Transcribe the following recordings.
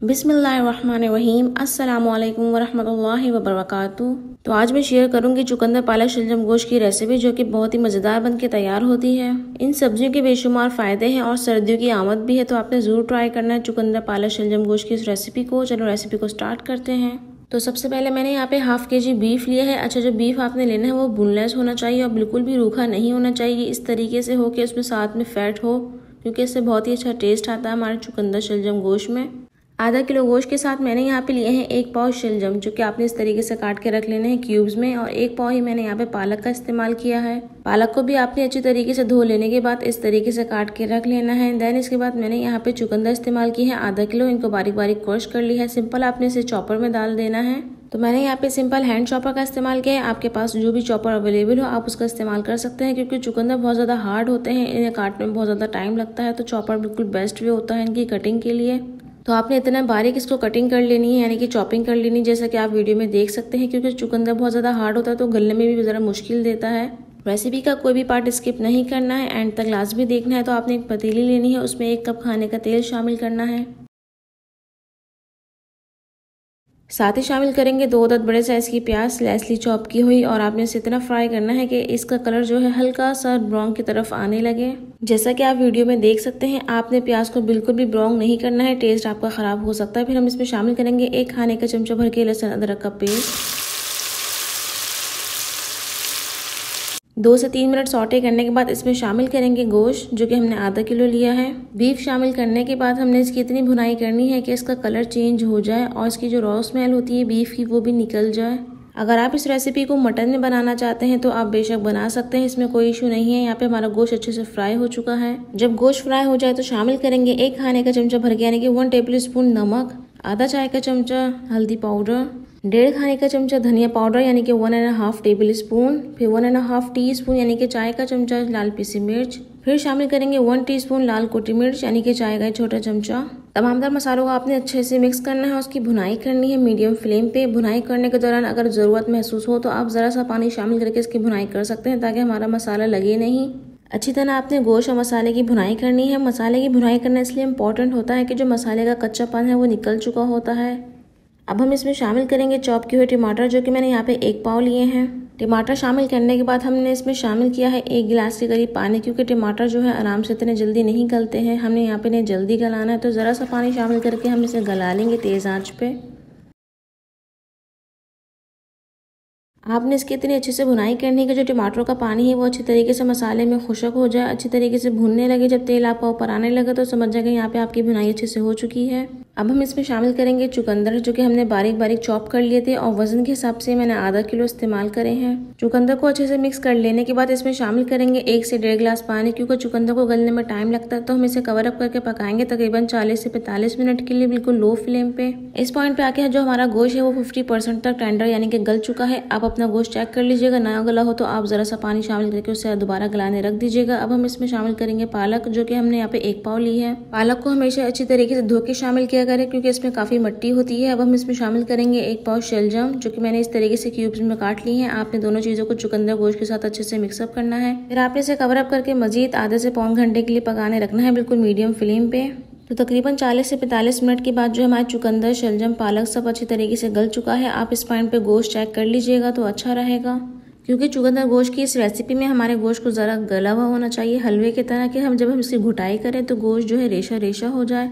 बिस्मिल्लाहिर्रहमानिर्रहीम। अस्सलामुअलैकुम वरहमतुल्लाहि वबरकातुहू। तो आज मैं शेयर करूंगी चुकंदर पालक शलजम गोश्त की रेसिपी, जो कि बहुत ही मज़ेदार बन के तैयार होती है। इन सब्जियों के बेशुमार फ़ायदे हैं और सर्दियों की आमद भी है, तो आपने ज़रूर ट्राई करना है चुकंदर पालक शलजम गोश्त की इस रेसिपी को। चलो रेसिपी को स्टार्ट करते हैं। तो सबसे पहले मैंने यहाँ पे हाफ केजी बीफ लिया है। अच्छा, जो बीफ आपने लेना है वो बोनलेस होना चाहिए और बिल्कुल भी रूखा नहीं होना चाहिए। इस तरीके से हो कि उसमें साथ में फैट हो, क्योंकि इससे बहुत ही अच्छा टेस्ट आता है हमारे चुकंदर शलजम गोश्त में। आधा किलो गोश्त के साथ मैंने यहाँ पे लिए हैं 1 पाव शलजम, जो कि आपने इस तरीके से काट के रख लेने हैं क्यूब्स में। और 1 पाव ही मैंने यहाँ पे पालक का इस्तेमाल किया है। पालक को भी आपने अच्छी तरीके से धो लेने के बाद इस तरीके से काट के रख लेना है। देन इसके बाद मैंने यहाँ पे चुकंदर इस्तेमाल की है आधा किलो। इनको बारीक बारीक क्रश कर लिया है। सिंपल आपने इसे चॉपर में डाल देना है। तो मैंने यहाँ पे सिंपल हैंड चॉपर का इस्तेमाल किया है। आपके पास जो भी चॉपर अवेलेबल हो आप उसका इस्तेमाल कर सकते हैं, क्योंकि चुकंदर बहुत ज़्यादा हार्ड होते हैं, इन्हें काटने में बहुत ज़्यादा टाइम लगता है। तो चॉपर बिल्कुल बेस्ट वे होता है इनकी कटिंग के लिए। तो आपने इतना बारीक इसको कटिंग कर लेनी है, यानी कि चॉपिंग कर लेनी है, जैसा कि आप वीडियो में देख सकते हैं। क्योंकि चुकंदर बहुत ज़्यादा हार्ड होता है तो गलने में भी ज़रा मुश्किल देता है। रेसिपी का कोई भी पार्ट स्किप नहीं करना है, एंड तक लास्ट भी देखना है। तो आपने एक पतीली लेनी है, उसमें 1 कप खाने का तेल शामिल करना है। साथ ही शामिल करेंगे 2 अदद बड़े साइज की प्याज स्लाइसली चॉप की हुई, और आपने इसे इतना फ्राई करना है कि इसका कलर जो है हल्का सा ब्राउन की तरफ आने लगे। जैसा कि आप वीडियो में देख सकते हैं, आपने प्याज को बिल्कुल भी ब्राउन नहीं करना है, टेस्ट आपका खराब हो सकता है। फिर हम इसमें शामिल करेंगे 1 खाने का चमचा भर के लहसुन अदरक का पेस्ट। 2 से 3 मिनट सौटे करने के बाद इसमें शामिल करेंगे गोश्त, जो कि हमने आधा किलो लिया है। बीफ शामिल करने के बाद हमने इसकी इतनी भुनाई करनी है कि इसका कलर चेंज हो जाए और इसकी जो रॉ स्मेल होती है बीफ की वो भी निकल जाए। अगर आप इस रेसिपी को मटन में बनाना चाहते हैं तो आप बेशक बना सकते हैं, इसमें कोई इशू नहीं है। यहाँ पे हमारा गोश्त अच्छे से फ्राई हो चुका है। जब गोश्त फ्राई हो जाए तो शामिल करेंगे 1 खाने का चमचा भर के, यानी कि 1 टेबल स्पून नमक, आधा चाय का चमचा हल्दी पाउडर, 1.5 खाने का चमचा धनिया पाउडर, यानी कि 1.5 टेबल स्पून, फिर 1.5 टीस्पून यानी कि चाय का चमचा लाल पीसी मिर्च, फिर शामिल करेंगे 1 टीस्पून लाल कोटी मिर्च, यानी कि चाय का छोटा चमचा। तमामतर मसालों को आपने अच्छे से मिक्स करना है, उसकी भुनाई करनी है मीडियम फ्लेम पे। भुनाई करने के दौरान अगर ज़रूरत महसूस हो तो आप ज़रा सा पानी शामिल करके इसकी भुनाई कर सकते हैं, ताकि हमारा मसाला लगे नहीं। अच्छी तरह आपने गोश्त और मसाले की भुनाई करनी है। मसाले की भुनाई करना इसलिए इम्पोर्टेंट होता है कि जो मसाले का कच्चापन है वो निकल चुका होता है। अब हम इसमें शामिल करेंगे चॉप किए हुए टमाटर, जो कि मैंने यहाँ पे 1 पाव लिए हैं। टमाटर शामिल करने के बाद हमने इसमें शामिल किया है 1 गिलास के करीब पानी, क्योंकि टमाटर जो है आराम से इतने जल्दी नहीं गलते हैं। हमने यहाँ पे इन्हें जल्दी गलाना है, तो ज़रा सा पानी शामिल करके हम इसे गला लेंगे तेज़ आंच पे। आपने इसकी इतनी अच्छे से भुनाई करनी है कि जो टमाटरों का पानी है वो अच्छी तरीके से मसाले में खुशक हो जाए, अच्छी तरीके से भुनने लगे। जब तेल आपका ऊपर आने लगे तो समझ जाएगा यहाँ पे आपकी भुनाई अच्छे से हो चुकी है। अब हम इसमें शामिल करेंगे चुकंदर, जो कि हमने बारीक बारीक चॉप कर लिए थे, और वजन के हिसाब से मैंने आधा किलो इस्तेमाल करे हैं। चुकंदर को अच्छे से मिक्स कर लेने के बाद इसमें शामिल करेंगे 1 से 1.5 गिलास पानी, क्योंकि चुकंदर को गलने में टाइम लगता है। तो हम इसे कवर अप करके पकाएंगे तकरीबन 40 से 45 मिनट के लिए, बिल्कुल लो फ्लेम पे। इस पॉइंट पे आके जो हमारा गोश्त है वो 50% तक टेंडर यानी कि गल चुका है। आप अपना गोश्त चेक कर लीजिएगा, ना गला हो तो आप ज़रा सा पानी शामिल करके उसे दोबारा गलाने रख दीजिएगा। अब हम इसमें शामिल करेंगे पालक, जो कि हमने यहाँ पे 1 पाव ली है। पालक को हमेशा अच्छी तरीके से धो के शामिल किया करें, क्योंकि इसमें काफ़ी मिट्टी होती है। अब हम इसमें शामिल करेंगे 1 पाव शलजम, जो कि मैंने इस तरीके से क्यूब्स में काट ली हैं। आपने दोनों चीज़ों को चुकंदर गोश्त के साथ अच्छे से मिक्सअप करना है। फिर आपने इसे कवर अप करके मजीद आधे से पौन घंटे के लिए पकाने रखना है, बिल्कुल मीडियम फ्लेम पे। तो तकरीबन 40 से 45 मिनट के बाद जो हमारे चुकंदर शलजम पालक सब अच्छी तरीके से गल चुका है। आप इस पॉइंट पे गोश्त चेक कर लीजिएगा तो अच्छा रहेगा, क्योंकि चुकंदर गोश्त की इस रेसिपी में हमारे गोश्त को ज़रा गला हुआ होना चाहिए, हलवे की तरह कि जब हम इसकी घुटाई करें तो गोश्त जो है रेशा रेशा हो जाए।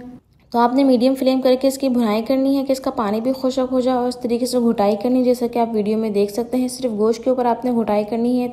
तो आपने मीडियम फ्लेम करके इसकी भुनाई करनी है कि इसका पानी भी खुशक हो जाए, और इस तरीके से घुटाई करनी है जैसा कि आप वीडियो में देख सकते हैं। सिर्फ गोश्त के ऊपर आपने घुटाई करनी है।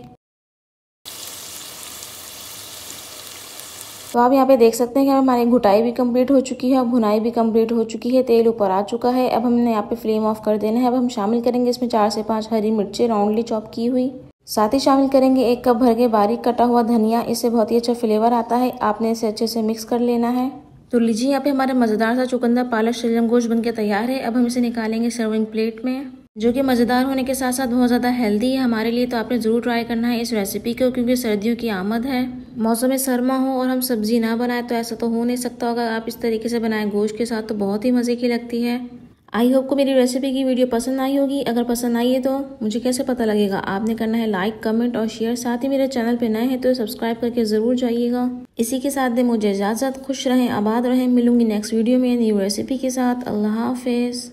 तो आप यहाँ पे देख सकते हैं कि हमारी घुटाई भी कंप्लीट हो चुकी है और भुनाई भी कंप्लीट हो चुकी है। तेल ऊपर आ चुका है। अब हमने यहाँ पे फ्लेम ऑफ कर देना है। अब हम शामिल करेंगे इसमें 4 से 5 हरी मिर्चें राउंडली चॉप की हुई। साथ ही शामिल करेंगे 1 कप भर के बारीक कटा हुआ धनिया। इससे बहुत ही अच्छा फ्लेवर आता है। आपने इसे अच्छे से मिक्स कर लेना है। तो लीजिए यहाँ पे हमारा मज़ेदार सा चुकंदर पालक शलजम गोश्त बनके तैयार है। अब हम इसे निकालेंगे सर्विंग प्लेट में, जो कि मज़ेदार होने के साथ साथ बहुत ज़्यादा हेल्दी है हमारे लिए। तो आपने ज़रूर ट्राई करना है इस रेसिपी को, क्योंकि सर्दियों की आमद है, मौसम सरमा हो और हम सब्जी ना बनाए तो ऐसा तो हो नहीं सकता। अगर आप इस तरीके से बनाएं गोश्त के साथ तो बहुत ही मज़े की लगती है। आई होप को मेरी रेसिपी की वीडियो पसंद आई होगी। अगर पसंद आई है तो मुझे कैसे पता लगेगा? आपने करना है लाइक, कमेंट और शेयर। साथ ही मेरे चैनल पे नए हैं तो सब्सक्राइब करके ज़रूर जाइएगा। इसी के साथ दे मुझे इजाज़त। खुश रहें, आबाद रहें। मिलूंगी नेक्स्ट वीडियो में न्यू रेसिपी के साथ। अल्लाह हाफिज़।